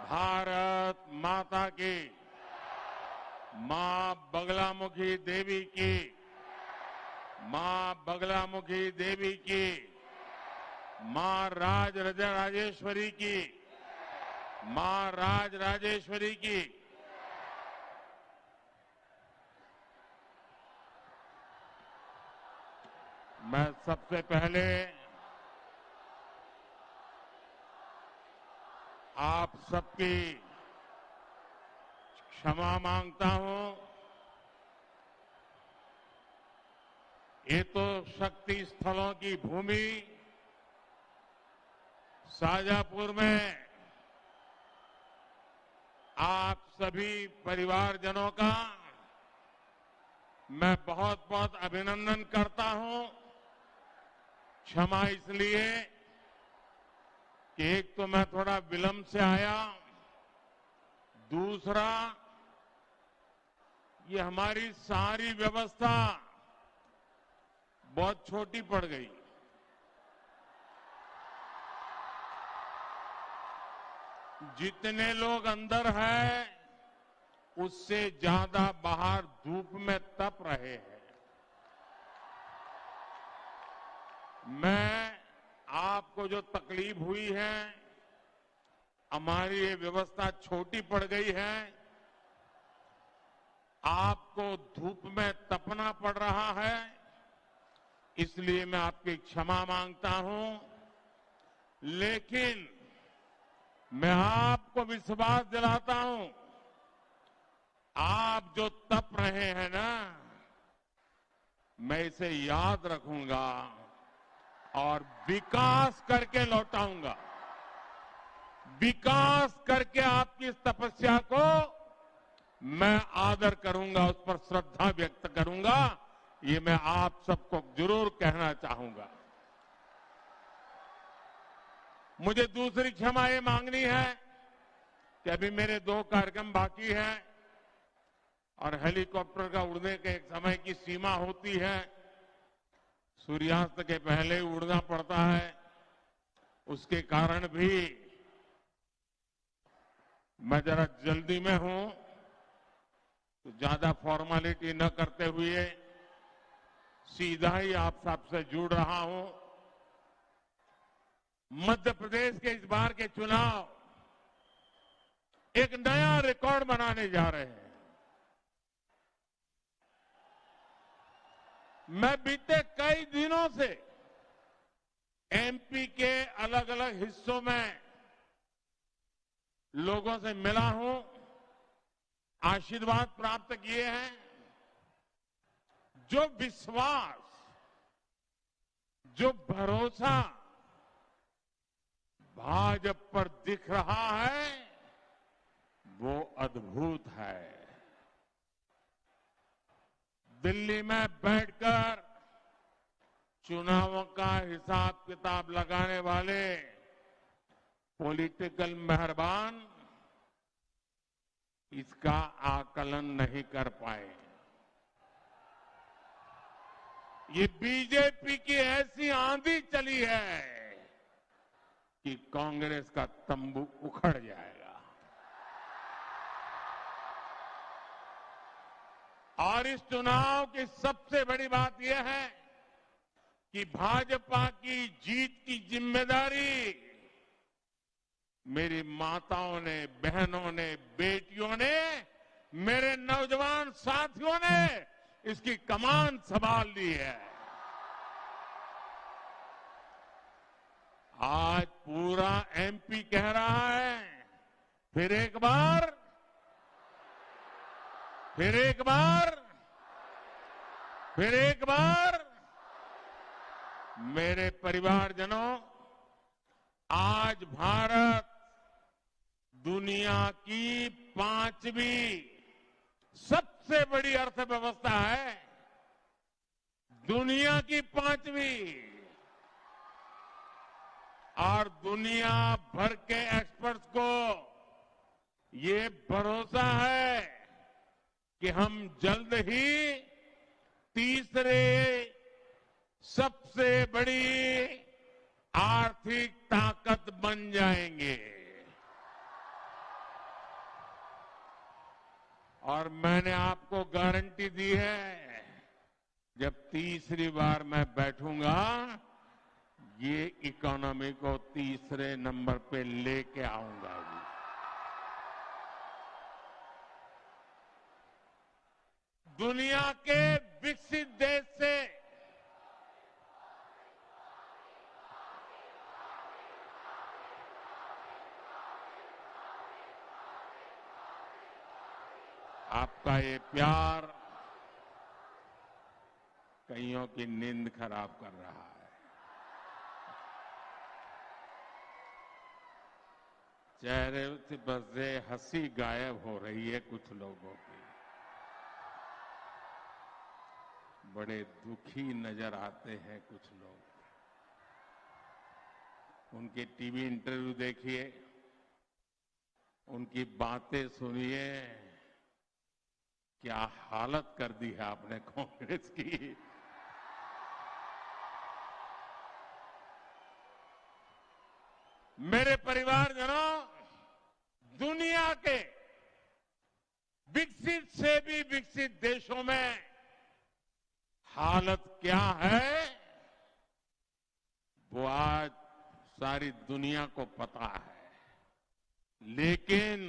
भारत माता की, मां बगलामुखी देवी की, मां बगलामुखी देवी की, मां राजराजेश्वरी की, मां राजराजेश्वरी की। मैं सबसे पहले आप सबकी क्षमा मांगता हूं। ये तो शक्ति स्थलों की भूमि शाजापुर में आप सभी परिवारजनों का मैं बहुत बहुत अभिनंदन करता हूं। क्षमा इसलिए कि एक तो मैं थोड़ा विलंब से आया, दूसरा ये हमारी सारी व्यवस्था बहुत छोटी पड़ गई। जितने लोग अंदर हैं उससे ज्यादा बाहर धूप में तप रहे हैं। मैं आपको जो तकलीफ हुई है, हमारी ये व्यवस्था छोटी पड़ गई है, आपको धूप में तपना पड़ रहा है, इसलिए मैं आपकी क्षमा मांगता हूं। लेकिन मैं आपको विश्वास दिलाता हूं, आप जो तप रहे हैं ना, मैं इसे याद रखूंगा और विकास करके लौटाऊंगा। विकास करके आपकी इस तपस्या को मैं आदर करूंगा, उस पर श्रद्धा व्यक्त करूंगा। ये मैं आप सबको जरूर कहना चाहूंगा। मुझे दूसरी क्षमा ये मांगनी है कि अभी मेरे 2 कार्यक्रम बाकी हैं और हेलीकॉप्टर का उड़ने के एक समय की सीमा होती है। सूर्यास्त के पहले ही उड़ना पड़ता है। उसके कारण भी मैं जरा जल्दी में हूं, तो ज्यादा फॉर्मेलिटी न करते हुए सीधा ही आप सबसे जुड़ रहा हूं। मध्य प्रदेश के इस बार के चुनाव एक नया रिकॉर्ड बनाने जा रहे हैं। मैं बीते कई दिनों से एमपी के अलग अलग हिस्सों में लोगों से मिला हूं, आशीर्वाद प्राप्त किए हैं। जो विश्वास, जो भरोसा भाजपा पर दिख रहा है वो अद्भुत है। दिल्ली में बैठकर चुनावों का हिसाब किताब लगाने वाले पॉलिटिकल मेहरबान इसका आकलन नहीं कर पाए। ये बीजेपी की ऐसी आंधी चली है कि कांग्रेस का तंबू उखड़ जाएगा। और इस चुनाव की सबसे बड़ी बात यह है कि भाजपा की जीत की जिम्मेदारी मेरी माताओं ने, बहनों ने, बेटियों ने, मेरे नौजवान साथियों ने इसकी कमान संभाल ली है। आज पूरा एमपी कह रहा है, फिर एक बार, फिर एक बार, फिर एक बार। मेरे परिवारजनों, आज भारत दुनिया की 5वीं सबसे बड़ी अर्थव्यवस्था है। दुनिया की 5वीं। और दुनिया भर के एक्सपर्ट्स को ये भरोसा है कि हम जल्द ही तीसरे सबसे बड़ी आर्थिक ताकत बन जाएंगे। और मैंने आपको गारंटी दी है, जब तीसरी बार मैं बैठूंगा, ये इकोनॉमी को तीसरे नंबर पे लेके आऊंगा। दुनिया के विकसित देश से आपका ये प्यार कईयों की नींद खराब कर रहा है। चेहरे से हंसी गायब हो रही है कुछ लोगों की। बड़े दुखी नजर आते हैं कुछ लोग। उनके टीवी इंटरव्यू देखिए, उनकी बातें सुनिए, क्या हालत कर दी है आपने कांग्रेस की। मेरे परिवारजनों, दुनिया के विकसित से भी विकसित देशों में हालत क्या है, वो आज सारी दुनिया को पता है। लेकिन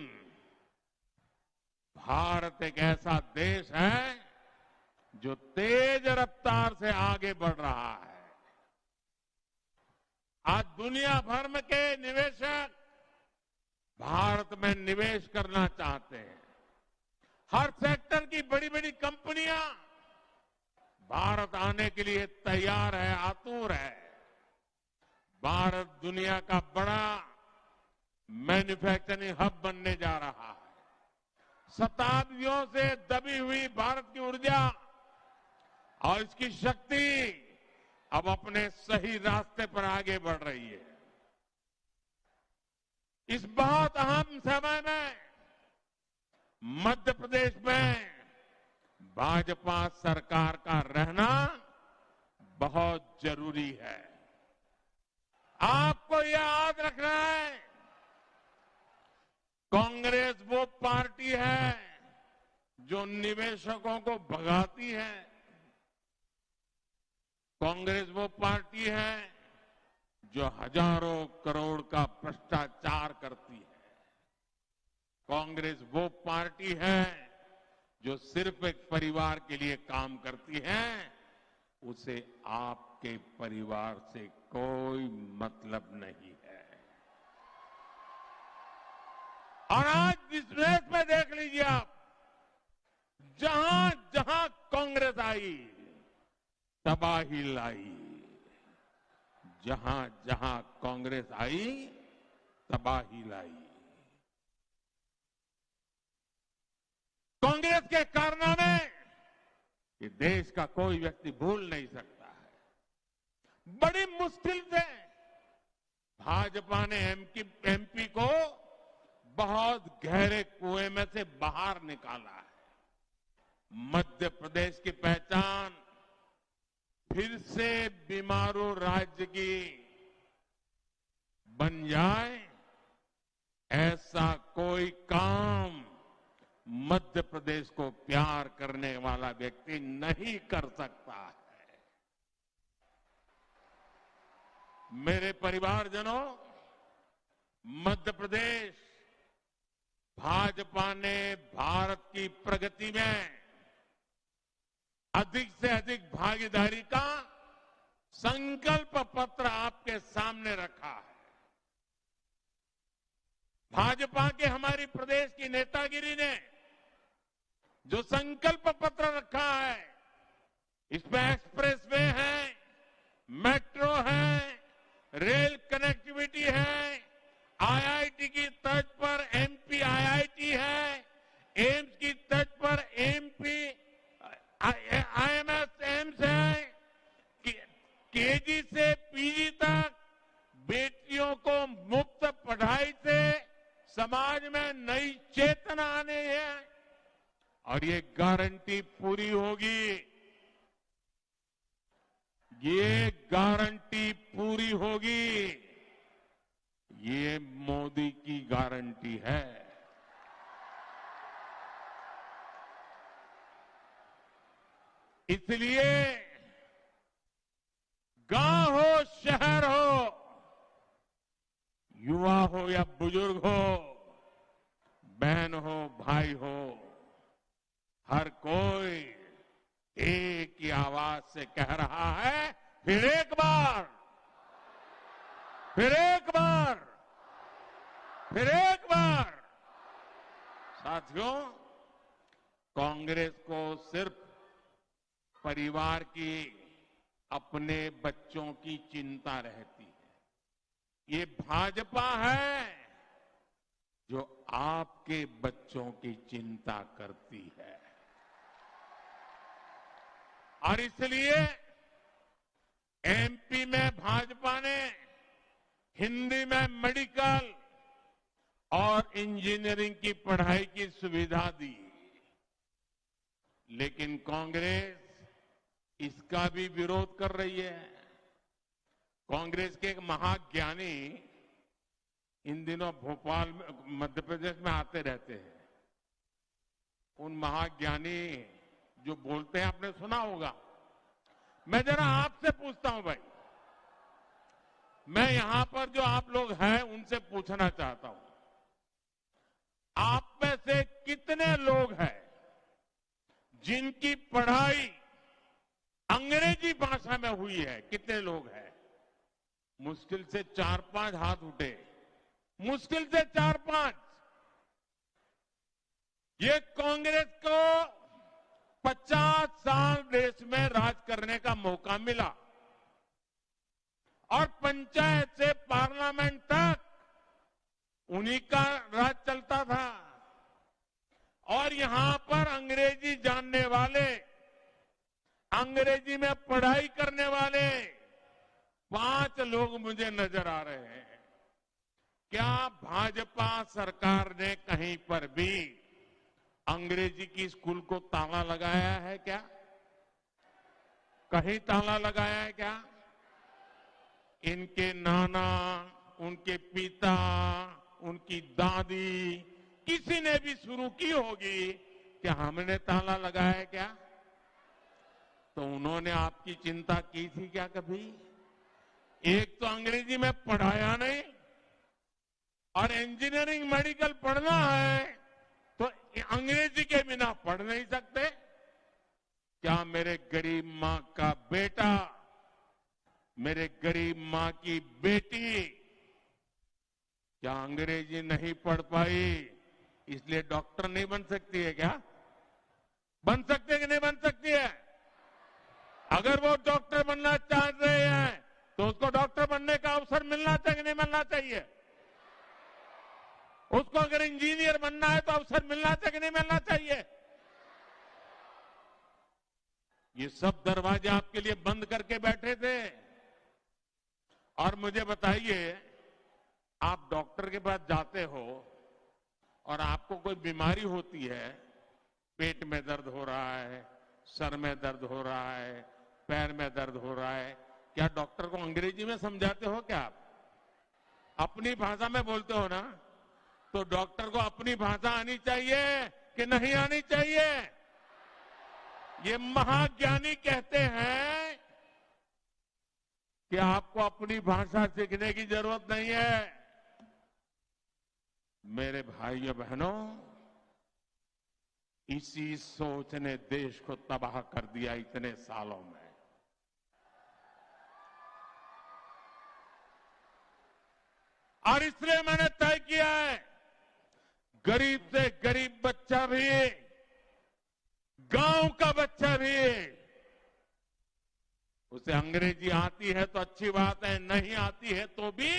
भारत एक ऐसा देश है जो तेज रफ्तार से आगे बढ़ रहा है। आज दुनिया भर में के निवेशक भारत में निवेश करना चाहते हैं। हर सेक्टर की बड़ी बड़ी कंपनियां भारत आने के लिए तैयार है, आतुर है। भारत दुनिया का बड़ा मैन्युफैक्चरिंग हब बनने जा रहा है। शताब्दियों से दबी हुई भारत की ऊर्जा और इसकी शक्ति अब अपने सही रास्ते पर आगे बढ़ रही है। इस बहुत अहम समय में मध्य प्रदेश में भाजपा सरकार का रहना बहुत जरूरी है। आपको यह याद रखना है, कांग्रेस वो पार्टी है जो निवेशकों को भगाती है। कांग्रेस वो पार्टी है जो हजारों करोड़ का भ्रष्टाचार करती है। कांग्रेस वो पार्टी है जो सिर्फ एक परिवार के लिए काम करती है, उसे आपके परिवार से कोई मतलब नहीं है। और आज इस देश में देख लीजिए आप, जहां जहां कांग्रेस आई तबाही लाई। जहां जहां कांग्रेस आई तबाही लाई। कांग्रेस के कारनामे ये देश का कोई व्यक्ति भूल नहीं सकता है। बड़ी मुश्किल से भाजपा ने एमपी को बहुत गहरे कुएं में से बाहर निकाला है। मध्य प्रदेश की पहचान फिर से बीमारू राज्य की बन जाए, ऐसा कोई काम मध्य प्रदेश को प्यार करने वाला व्यक्ति नहीं कर सकता है। मेरे परिवारजनों, मध्य प्रदेश भाजपा ने भारत की प्रगति में अधिक से अधिक भागीदारी का संकल्प पत्र आपके सामने रखा है। भाजपा के हमारी प्रदेश की नेतागिरी ने जो संकल्प पत्र रखा है, इसमें एक्सप्रेसवे है, मेट्रो है, रेल कनेक्टिविटी है, आईआईटी की तर्ज पर एमपी आईआईटी है, एम्स की तर्ज पर एमपी आईएमएस एम्स है, केजी से पीजी तक बेटियों को मुफ्त पढ़ाई से समाज में नई चेतना आने है। और ये गारंटी पूरी होगी, ये गारंटी पूरी होगी। ये मोदी की गारंटी है। इसलिए गांव हो शहर हो, युवा हो या बुजुर्ग हो, बहन हो भाई हो, हर कोई एक ही आवाज से कह रहा है, फिर एक बार, फिर एक बार, फिर एक बार। साथियों, कांग्रेस को सिर्फ परिवार की, अपने बच्चों की चिंता रहती है। ये भाजपा है जो आपके बच्चों की चिंता करती है। और इसलिए एमपी में भाजपा ने हिंदी में मेडिकल और इंजीनियरिंग की पढ़ाई की सुविधा दी, लेकिन कांग्रेस इसका भी विरोध कर रही है। कांग्रेस के एक महाज्ञानी इन दिनों भोपाल में, मध्य प्रदेश में आते रहते हैं। उन महाज्ञानी जो बोलते हैं आपने सुना होगा। मैं जरा आपसे पूछता हूं भाई, मैं यहां पर जो आप लोग हैं उनसे पूछना चाहता हूं, आप में से कितने लोग हैं जिनकी पढ़ाई अंग्रेजी भाषा में हुई है? कितने लोग हैं? मुश्किल से 4-5 हाथ उठे, मुश्किल से 4-5। ये कांग्रेस को 50 साल देश में राज करने का मौका मिला और पंचायत से पार्लियामेंट तक उन्हीं का राज चलता था। और यहां पर अंग्रेजी जानने वाले, अंग्रेजी में पढ़ाई करने वाले 5 लोग मुझे नजर आ रहे हैं। क्या भाजपा सरकार ने कहीं पर भी अंग्रेजी की स्कूल को ताला लगाया है क्या? कहीं ताला लगाया है क्या? इनके नाना, उनके पिता, उनकी दादी, किसी ने भी शुरू की होगी, क्या हमने ताला लगाया है क्या? तो उन्होंने आपकी चिंता की थी क्या कभी? एक तो अंग्रेजी में पढ़ाया नहीं, और इंजीनियरिंग मेडिकल पढ़ना है तो अंग्रेजी के बिना पढ़ नहीं सकते। क्या मेरे गरीब मां का बेटा, मेरे गरीब मां की बेटी क्या अंग्रेजी नहीं पढ़ पाई इसलिए डॉक्टर नहीं बन सकती है क्या? बन सकती है कि नहीं बन सकती है? अगर वो डॉक्टर बनना चाह रहे हैं तो उसको डॉक्टर बनने का अवसर मिलना चाहिए कि नहीं मिलना चाहिए? उसको अगर इंजीनियर बनना है तो अवसर मिलना चाहिए कि नहीं मिलना चाहिए? ये सब दरवाजे आपके लिए बंद करके बैठे थे। और मुझे बताइए, आप डॉक्टर के पास जाते हो और आपको कोई बीमारी होती है, पेट में दर्द हो रहा है, सर में दर्द हो रहा है, पैर में दर्द हो रहा है, क्या डॉक्टर को अंग्रेजी में समझाते हो क्या आप? अपनी भाषा में बोलते हो ना? तो डॉक्टर को अपनी भाषा आनी चाहिए कि नहीं आनी चाहिए? ये महाज्ञानी कहते हैं कि आपको अपनी भाषा सीखने की जरूरत नहीं है। मेरे भाइयों बहनों, इसी सोच ने देश को तबाह कर दिया इतने सालों में। और इसलिए मैंने तय किया है, गरीब से गरीब बच्चा भी, गांव का बच्चा भी, उसे अंग्रेजी आती है तो अच्छी बात है, नहीं आती है तो भी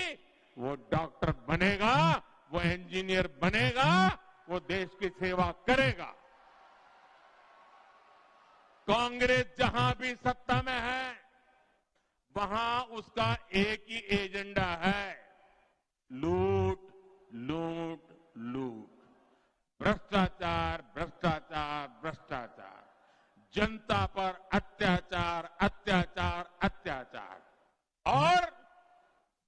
वो डॉक्टर बनेगा, वो इंजीनियर बनेगा, वो देश की सेवा करेगा। कांग्रेस जहां भी सत्ता में है वहां उसका एक ही एजेंडा है, लूट लूट लूट, भ्रष्टाचार भ्रष्टाचार भ्रष्टाचार, जनता पर अत्याचार अत्याचार अत्याचार और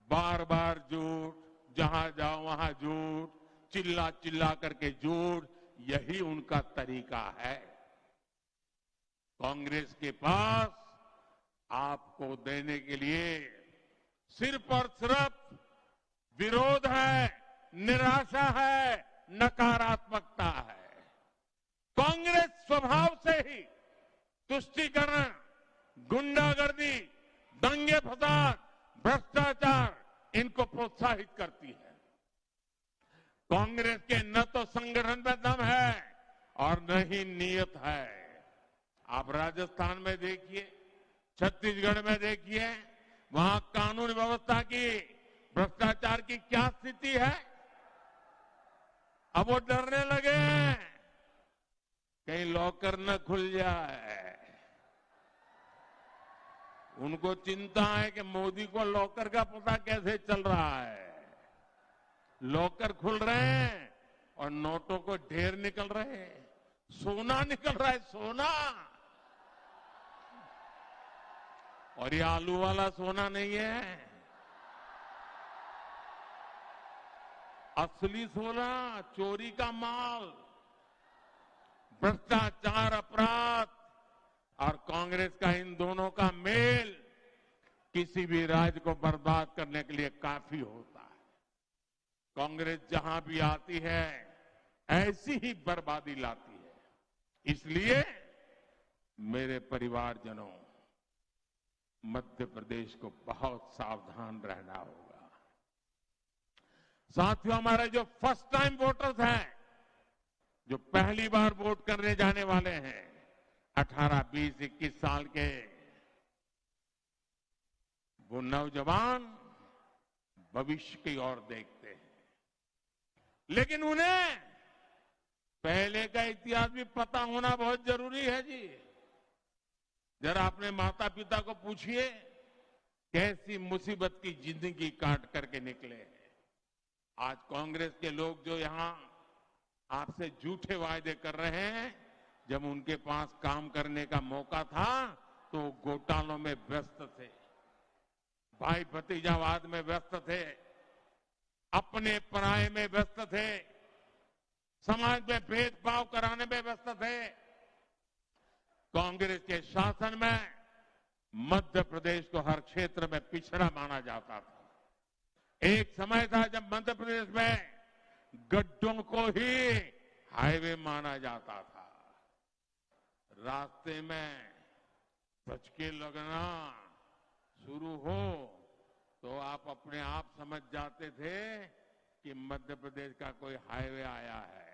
बार बार झूठ, जहां जाओ वहां झूठ, चिल्ला चिल्ला करके झूठ, यही उनका तरीका है। कांग्रेस के पास आपको देने के लिए सिर्फ और सिर्फ विरोध है, निराशा है, नकारात्मकता है। कांग्रेस स्वभाव से ही तुष्टीकरण, गुंडागर्दी, दंगे फसाद, भ्रष्टाचार इनको प्रोत्साहित करती है। कांग्रेस के न तो संगठन में दम है और न ही नीयत है। आप राजस्थान में देखिए, छत्तीसगढ़ में देखिए, वहां कानून व्यवस्था की, भ्रष्टाचार की क्या स्थिति है। अब वो डरने लगे हैं कहीं लॉकर न खुल जाए। उनको चिंता है कि मोदी को लॉकर का पता कैसे चल रहा है। लॉकर खुल रहे हैं और नोटों को ढेर निकल रहे हैं, सोना निकल रहा है, सोना। और ये आलू वाला सोना नहीं है, असली सोना, चोरी का माल। भ्रष्टाचार, अपराध और कांग्रेस का इन दोनों का मेल किसी भी राज्य को बर्बाद करने के लिए काफी होता है। कांग्रेस जहां भी आती है ऐसी ही बर्बादी लाती है। इसलिए मेरे परिवारजनों, मध्य प्रदेश को बहुत सावधान रहना होगा। साथियों, हमारे जो फर्स्ट टाइम वोटर्स हैं, जो पहली बार वोट करने जाने वाले हैं, 18, 20, 21 साल के, वो नौजवान भविष्य की ओर देखते हैं। लेकिन उन्हें पहले का इतिहास भी पता होना बहुत जरूरी है जी। जरा अपने माता पिता को पूछिए कैसी मुसीबत की जिंदगी काट करके निकले हैं। आज कांग्रेस के लोग जो यहां आपसे झूठे वायदे कर रहे हैं, जब उनके पास काम करने का मौका था तो घोटालों में व्यस्त थे, भाई भतीजावाद में व्यस्त थे, अपने पराये में व्यस्त थे, समाज में भेदभाव कराने में व्यस्त थे। कांग्रेस के शासन में मध्य प्रदेश को हर क्षेत्र में पिछड़ा माना जाता था। एक समय था जब मध्य प्रदेश में गड्ढों को ही हाईवे माना जाता था। रास्ते में धचके लगना शुरू हो तो आप अपने आप समझ जाते थे कि मध्य प्रदेश का कोई हाईवे आया है।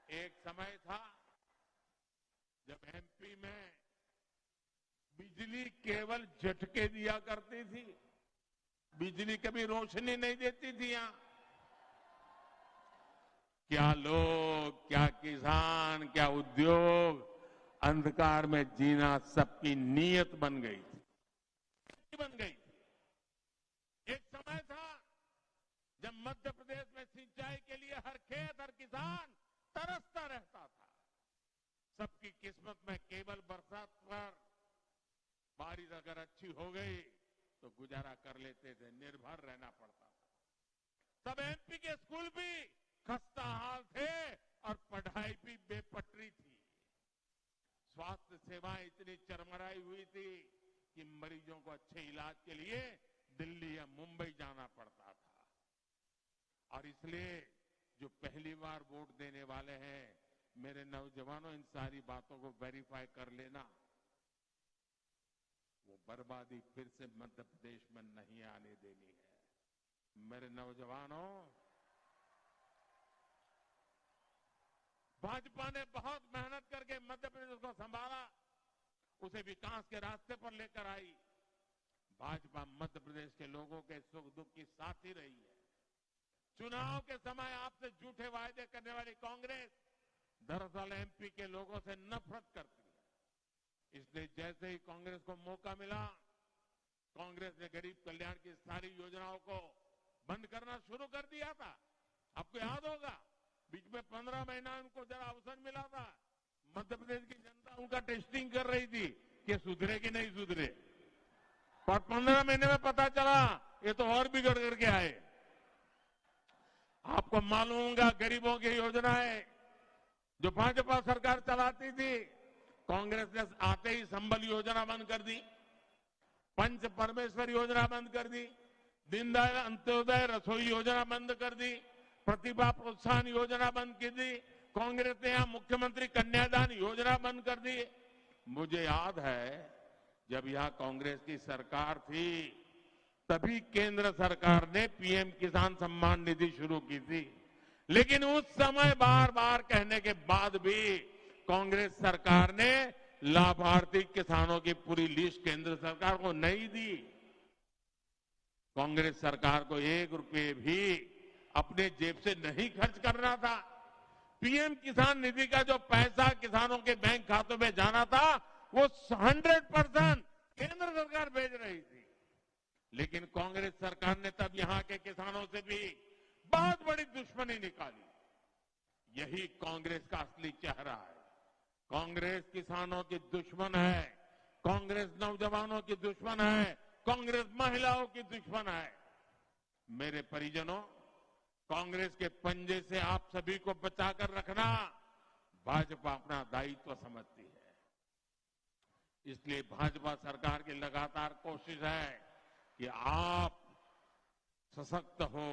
एक समय था जब एमपी में बिजली केवल झटके दिया करती थी, बिजली कभी रोशनी नहीं देती थी यहां। क्या लोग, क्या किसान, क्या उद्योग, अंधकार में जीना सबकी नीयत बन गई थी। एक समय था जब मध्य प्रदेश में सिंचाई के लिए हर खेत, हर किसान तरसता रहता था। सबकी किस्मत में केवल बरसात पर बारिश अगर अच्छी हो गई तो गुजारा कर लेते थे, निर्भर रहना पड़ता था। तब एमपी के स्कूल भी खस्ता हाल थे और पढ़ाई भी बेपटरी थी। स्वास्थ्य सेवाएं इतनी चरमराई हुई थी कि मरीजों को अच्छे इलाज के लिए दिल्ली या मुंबई जाना पड़ता था। और इसलिए जो पहली बार वोट देने वाले हैं, मेरे नौजवानों, इन सारी बातों को वेरीफाई कर लेना। वो बर्बादी फिर से मध्य प्रदेश में नहीं आने देनी है। मेरे नौजवानों, भाजपा ने बहुत मेहनत करके मध्य प्रदेश को संभाला, उसे विकास के रास्ते पर लेकर आई। भाजपा मध्य प्रदेश के लोगों के सुख दुख की साथी रही है। चुनाव के समय आपसे झूठे वायदे करने वाली कांग्रेस दरअसल एमपी के लोगों से नफरत करती है। इसलिए जैसे ही कांग्रेस को मौका मिला, कांग्रेस ने गरीब कल्याण की सारी योजनाओं को बंद करना शुरू कर दिया था। आपको याद होगा, बीच में 15 महीना उनको जरा अवसर मिला था। मध्य प्रदेश की जनता उनका टेस्टिंग कर रही थी कि सुधरे कि नहीं सुधरे। और 15 महीने में पता चला ये तो और बिगड़ करके आए। आपको मालूम होगा, गरीबों की योजनाएं जो भाजपा सरकार चलाती थी, कांग्रेस ने आते ही संबल योजना बंद कर दी, पंच परमेश्वर योजना बंद कर दी, दीनदयाल अंत्योदय रसोई योजना बंद कर दी, प्रतिभा प्रोत्साहन योजना बंद कर दी, कांग्रेस ने यहां मुख्यमंत्री कन्यादान योजना बंद कर दी। मुझे याद है जब यहां कांग्रेस की सरकार थी तभी केंद्र सरकार ने पीएम किसान सम्मान निधि शुरू की थी, लेकिन उस समय बार बार कहने के बाद भी कांग्रेस सरकार ने लाभार्थी किसानों की पूरी लिस्ट केंद्र सरकार को नहीं दी। कांग्रेस सरकार को 1 रुपये भी अपने जेब से नहीं खर्च करना था। पीएम किसान निधि का जो पैसा किसानों के बैंक खातों में जाना था वो 100% केंद्र सरकार भेज रही थी, लेकिन कांग्रेस सरकार ने तब यहां के किसानों से भी बहुत बड़ी दुश्मनी निकाली। यही कांग्रेस का असली चेहरा है। कांग्रेस किसानों की दुश्मन है, कांग्रेस नौजवानों की दुश्मन है, कांग्रेस महिलाओं की दुश्मन है। मेरे परिजनों, कांग्रेस के पंजे से आप सभी को बचाकर रखना भाजपा अपना दायित्व समझती है। इसलिए भाजपा सरकार की लगातार कोशिश है कि आप सशक्त हो,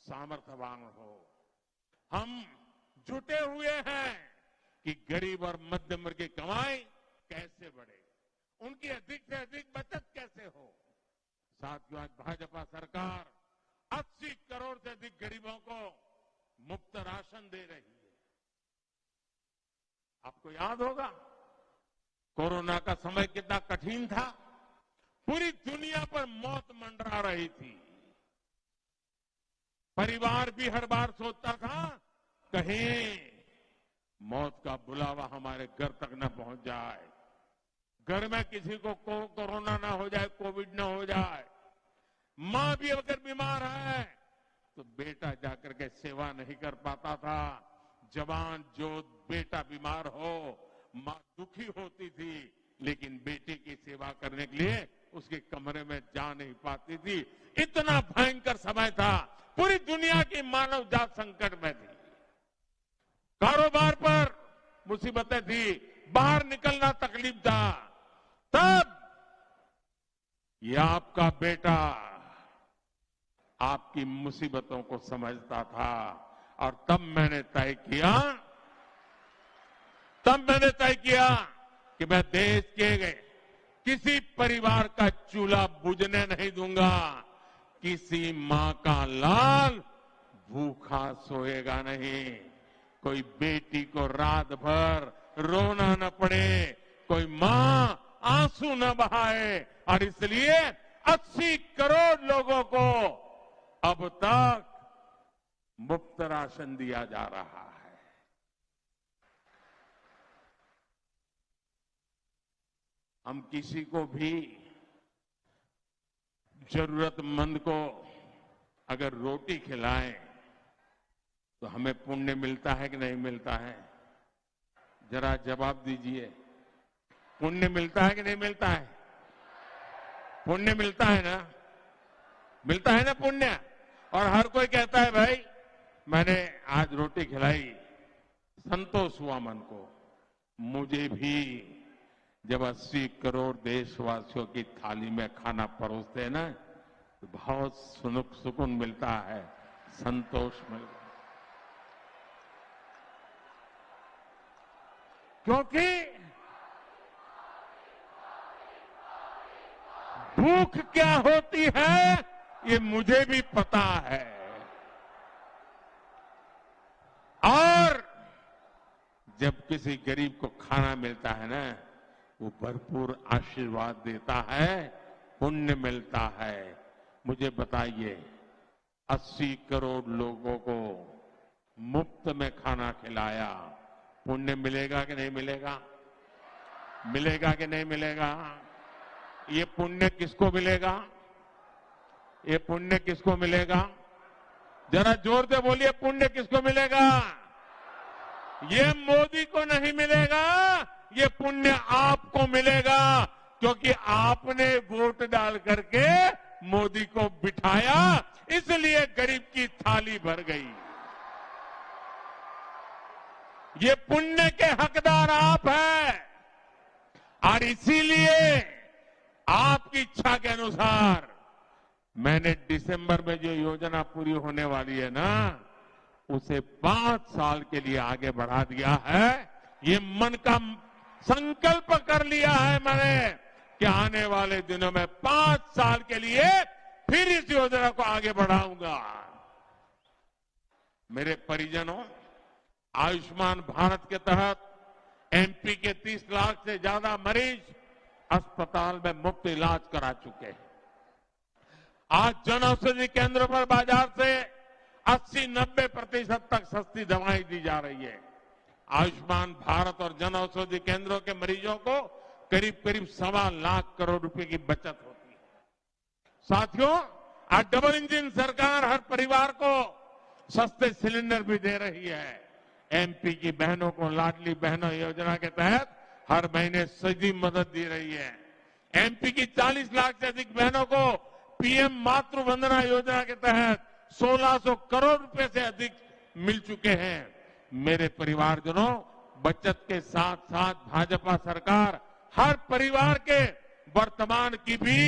सामर्थ्यवान हो। हम जुटे हुए हैं कि गरीब और मध्यम वर्ग की कमाई कैसे बढ़े, उनकी अधिक से अधिक बचत कैसे हो। साथियों, आज भाजपा सरकार 80 करोड़ से अधिक गरीबों को मुफ्त राशन दे रही है। आपको याद होगा कोरोना का समय कितना कठिन था, पूरी दुनिया पर मौत मंडरा रही थी। परिवार भी हर बार सोचता था कहीं मौत का बुलावा हमारे घर तक न पहुंच जाए, घर में किसी को कोरोना ना हो जाए, कोविड ना हो जाए। मां भी अगर बीमार है तो बेटा जाकर के सेवा नहीं कर पाता था। जवान जो बेटा बीमार हो मां दुखी होती थी, लेकिन बेटे की सेवा करने के लिए उसके कमरे में जा नहीं पाती थी। इतना भयंकर समय था, पूरी दुनिया की मानव जात संकट में थी। कारोबार पर मुसीबतें थी, बाहर निकलना तकलीफ था। तब ये आपका बेटा आपकी मुसीबतों को समझता था और तब मैंने तय किया कि मैं देश के किसी परिवार का चूल्हा बुझने नहीं दूंगा, किसी मां का लाल भूखा सोएगा नहीं, कोई बेटी को रात भर रोना न पड़े, कोई मां आंसू न बहाए। और इसलिए 80 करोड़ लोगों को अब तक मुफ्त राशन दिया जा रहा है। हम किसी को भी जरूरतमंद को अगर रोटी खिलाएं तो हमें पुण्य मिलता है कि नहीं मिलता है? जरा जवाब दीजिए। पुण्य मिलता है कि नहीं मिलता है? पुण्य मिलता है ना? मिलता है ना पुण्य? और हर कोई कहता है भाई मैंने आज रोटी खिलाई, संतोष हुआ मन को। मुझे भी जब 80 करोड़ देशवासियों की थाली में खाना परोसते हैं ना तो बहुत सुकून मिलता है, संतोष मिलता है। क्योंकि भूख क्या होती है ये मुझे भी पता है, और जब किसी गरीब को खाना मिलता है ना वो भरपूर आशीर्वाद देता है, पुण्य मिलता है। मुझे बताइए 80 करोड़ लोगों को मुफ्त में खाना खिलाया, पुण्य मिलेगा कि नहीं मिलेगा? मिलेगा कि नहीं मिलेगा? ये पुण्य किसको मिलेगा? ये पुण्य किसको मिलेगा? जरा जोर से बोलिए, पुण्य किसको मिलेगा? ये मोदी को नहीं मिलेगा, ये पुण्य आपको मिलेगा, क्योंकि आपने वोट डाल करके मोदी को बिठाया, इसलिए गरीब की थाली भर गई। ये पुण्य के हकदार आप हैं। और इसीलिए आपकी इच्छा के अनुसार मैंने दिसंबर में जो योजना पूरी होने वाली है ना, उसे 5 साल के लिए आगे बढ़ा दिया है। ये मन का संकल्प कर लिया है मैंने कि आने वाले दिनों में 5 साल के लिए फिर इस योजना को आगे बढ़ाऊंगा। मेरे परिजनों, आयुष्मान भारत के तहत एमपी के 30 लाख से ज्यादा मरीज अस्पताल में मुफ्त इलाज करा चुके हैं। आज जन औषधि केंद्रों पर बाजार से 80-90% तक सस्ती दवाएं दी जा रही है। आयुष्मान भारत और जन औषधि केंद्रों के मरीजों को करीब करीब 1.25 लाख करोड़ रुपए की बचत होती है। साथियों, आज डबल इंजन सरकार हर परिवार को सस्ते सिलेंडर भी दे रही है। एमपी की बहनों को लाडली बहनों योजना के तहत हर महीने सीधी मदद दी रही है। एमपी की 40 लाख से अधिक बहनों को पीएम मातृ वंदना योजना के तहत 1600 करोड़ रुपए से अधिक मिल चुके हैं। मेरे परिवारजनों, बचत के साथ साथ भाजपा सरकार हर परिवार के वर्तमान की भी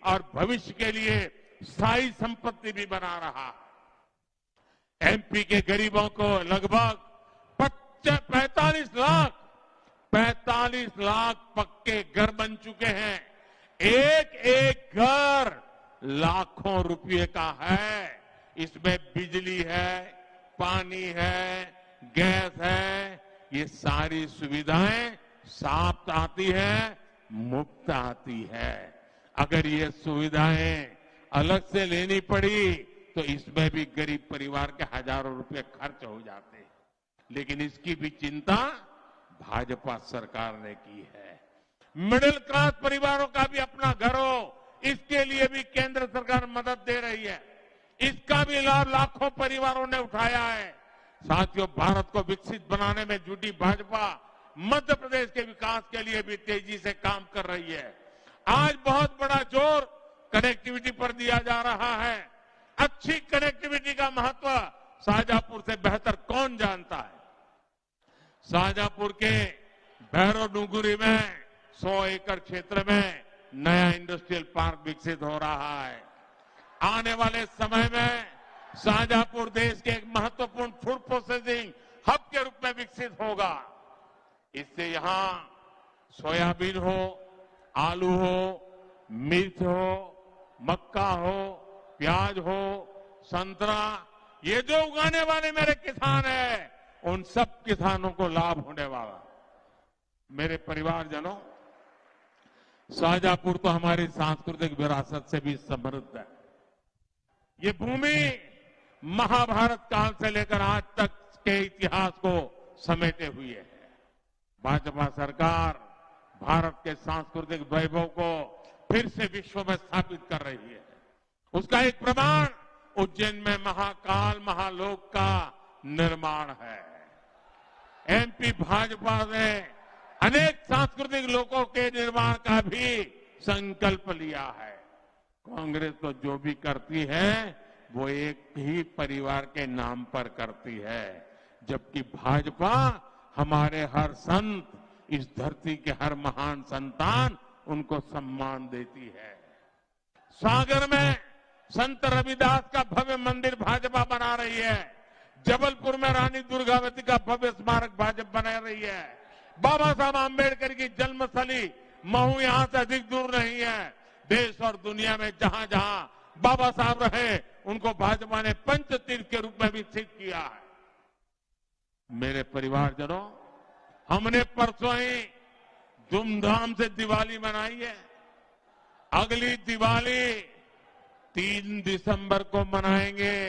और भविष्य के लिए स्थायी संपत्ति भी बना रहा है। एमपी के गरीबों को लगभग 45 लाख पक्के घर बन चुके हैं। एक एक घर लाखों रुपए का है। इसमें बिजली है, पानी है, गैस है। ये सारी सुविधाएं साफ आती है, मुफ्त आती है। अगर ये सुविधाएं अलग से लेनी पड़ी तो इसमें भी गरीब परिवार के हजारों रुपए खर्च हो जाते हैं। लेकिन इसकी भी चिंता भाजपा सरकार ने की है। मिडिल क्लास परिवारों का भी अपना घर हो, इसके लिए भी केंद्र सरकार मदद दे रही है। इसका भी लाभ लाखों परिवारों ने उठाया है। साथियों, भारत को विकसित बनाने में जुटी भाजपा मध्य प्रदेश के विकास के लिए भी तेजी से काम कर रही है। आज बहुत बड़ा जोर कनेक्टिविटी पर दिया जा रहा है। अच्छी कनेक्टिविटी का महत्व शाहजहांपुर से बेहतर कौन जानता है। शाहजहांपुर के भैरव डुंगरी में 100 एकड़ क्षेत्र में नया इंडस्ट्रियल पार्क विकसित हो रहा है। आने वाले समय में शाहजहांपुर देश के एक महत्वपूर्ण फूड प्रोसेसिंग हब के रूप में विकसित होगा। इससे यहां सोयाबीन हो, आलू हो, मिर्च हो, मक्का हो, प्याज हो, संतरा, ये जो उगाने वाले मेरे किसान हैं, उन सब किसानों को लाभ होने वाला। मेरे परिवारजनों, शाहजहांपुर तो हमारी सांस्कृतिक विरासत से भी समृद्ध है। ये भूमि महाभारत काल से लेकर आज तक के इतिहास को समेटे हुए है। भाजपा सरकार भारत के सांस्कृतिक वैभव को फिर से विश्व में स्थापित कर रही है। उसका एक प्रमाण उज्जैन में महाकाल महालोक का निर्माण है। एमपी भाजपा ने अनेक सांस्कृतिक लोकों के निर्माण का भी संकल्प लिया है। कांग्रेस तो जो भी करती है वो एक ही परिवार के नाम पर करती है, जबकि भाजपा हमारे हर संत, इस धरती के हर महान संतान, उनको सम्मान देती है। सागर में संत रविदास का भव्य मंदिर भाजपा बना रही है। जबलपुर में रानी दुर्गावती का भव्य स्मारक भाजपा बना रही है। बाबा साहब आंबेडकर की जन्मस्थली महू यहां से अधिक दूर नहीं है। देश और दुनिया में जहां जहां बाबा साहब रहे, उनको भाजपा ने पंचतीर्थ के रूप में विकसित किया है। मेरे परिवारजनों, हमने परसों ही धूमधाम से दिवाली मनाई है। अगली दिवाली 3 दिसंबर को मनाएंगे,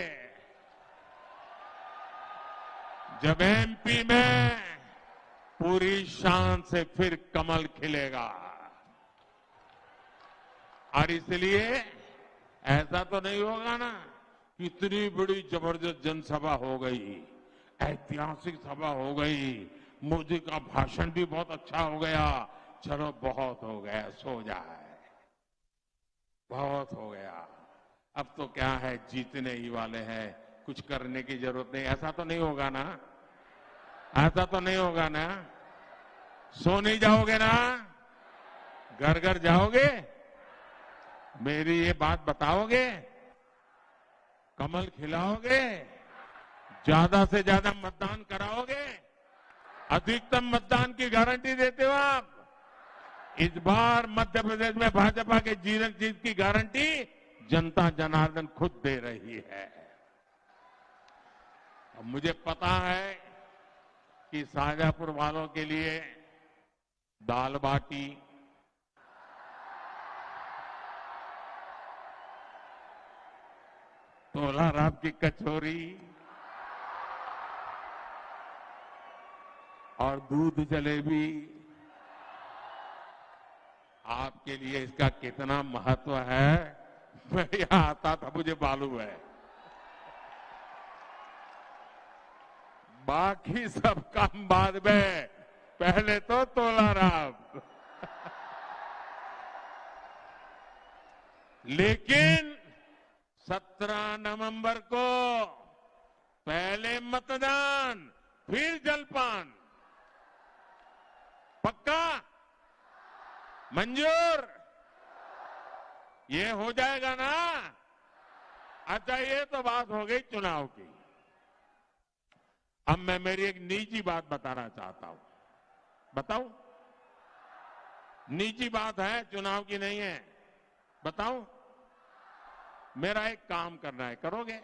जब एमपी में पूरी शान से फिर कमल खिलेगा। और इसलिए ऐसा तो नहीं होगा ना, इतनी बड़ी जबरदस्त जनसभा हो गई, ऐतिहासिक सभा हो गई, मोदी का भाषण भी बहुत अच्छा हो गया, चलो बहुत हो गया, सो जाए, बहुत हो गया, अब तो क्या है, जीतने ही वाले हैं, कुछ करने की जरूरत नहीं। ऐसा तो नहीं होगा ना, ऐसा तो नहीं होगा ना, सो नहीं जाओगे ना, घर घर जाओगे, मेरी ये बात बताओगे, कमल खिलाओगे, ज्यादा से ज्यादा मतदान कराओगे, अधिकतम मतदान की गारंटी देते हो आप। इस बार मध्य प्रदेश में भाजपा के जीत की गारंटी जनता जनार्दन खुद दे रही है। अब मुझे पता है कि शाजापुर वालों के लिए दाल बाटी, तोलाराम की कचौरी और दूध जलेबी, आपके लिए इसका कितना महत्व है मैं यहां आता था मुझे मालूम है। बाकी सब काम बाद में, पहले तो तोलाराम। लेकिन 17 नवंबर को पहले मतदान फिर जलपान, पक्का? मंजूर? ये हो जाएगा ना? अच्छा, ये तो बात हो गई चुनाव की। अब मैं मेरी एक निजी बात बताना चाहता हूं। बताऊं? निजी बात है, चुनाव की नहीं है। बताऊं? मेरा एक काम करना है, करोगे?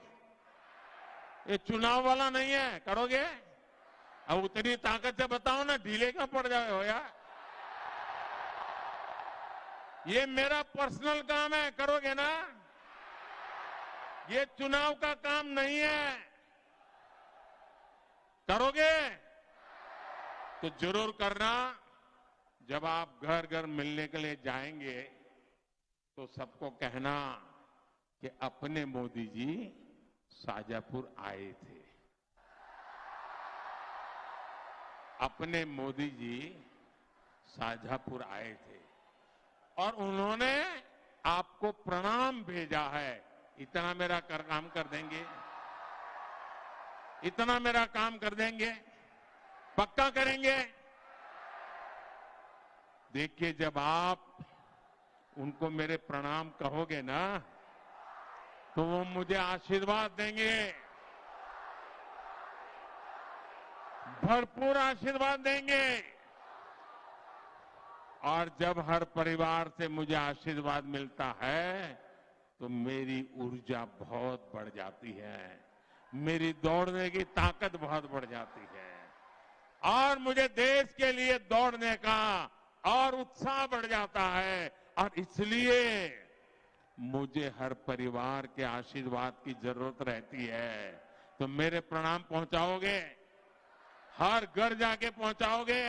ये चुनाव वाला नहीं है, करोगे? अब उतनी ताकत से बताओ ना, ढीले क्यों पड़ जाए हो यार? ये मेरा पर्सनल काम है, करोगे ना? ये चुनाव का काम नहीं है, करोगे? तो जरूर करना। जब आप घर घर मिलने के लिए जाएंगे तो सबको कहना कि अपने मोदी जी शाजापुर आए थे, अपने मोदी जी शाजापुर आए थे और उन्होंने आपको प्रणाम भेजा है। इतना मेरा काम कर देंगे? इतना मेरा काम कर देंगे? पक्का करेंगे? देखिए, जब आप उनको मेरे प्रणाम कहोगे ना तो वो मुझे आशीर्वाद देंगे, भरपूर आशीर्वाद देंगे। और जब हर परिवार से मुझे आशीर्वाद मिलता है तो मेरी ऊर्जा बहुत बढ़ जाती है, मेरी दौड़ने की ताकत बहुत बढ़ जाती है और मुझे देश के लिए दौड़ने का और उत्साह बढ़ जाता है। और इसलिए मुझे हर परिवार के आशीर्वाद की जरूरत रहती है। तो मेरे प्रणाम पहुंचाओगे? हर घर जाके पहुंचाओगे?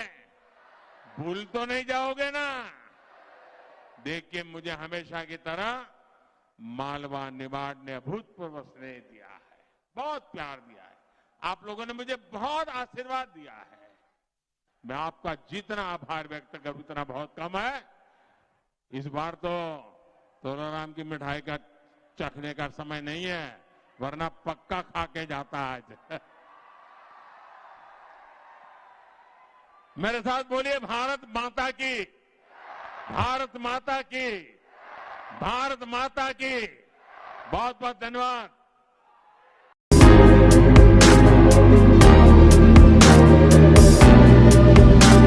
भूल तो नहीं जाओगे ना? देखिए, मुझे हमेशा की तरह मालवा निमाड़ ने अभूतपूर्व स्नेह दिया है, बहुत प्यार दिया है। आप लोगों ने मुझे बहुत आशीर्वाद दिया है। मैं आपका जितना आभार व्यक्त करूं उतना बहुत कम है। इस बार तो तोलाराम की मिठाई का चखने का समय नहीं है, वरना पक्का खा के जाता आज। मेरे साथ बोलिए, भारत माता की, भारत माता की, भारत माता की। बहुत बहुत धन्यवाद।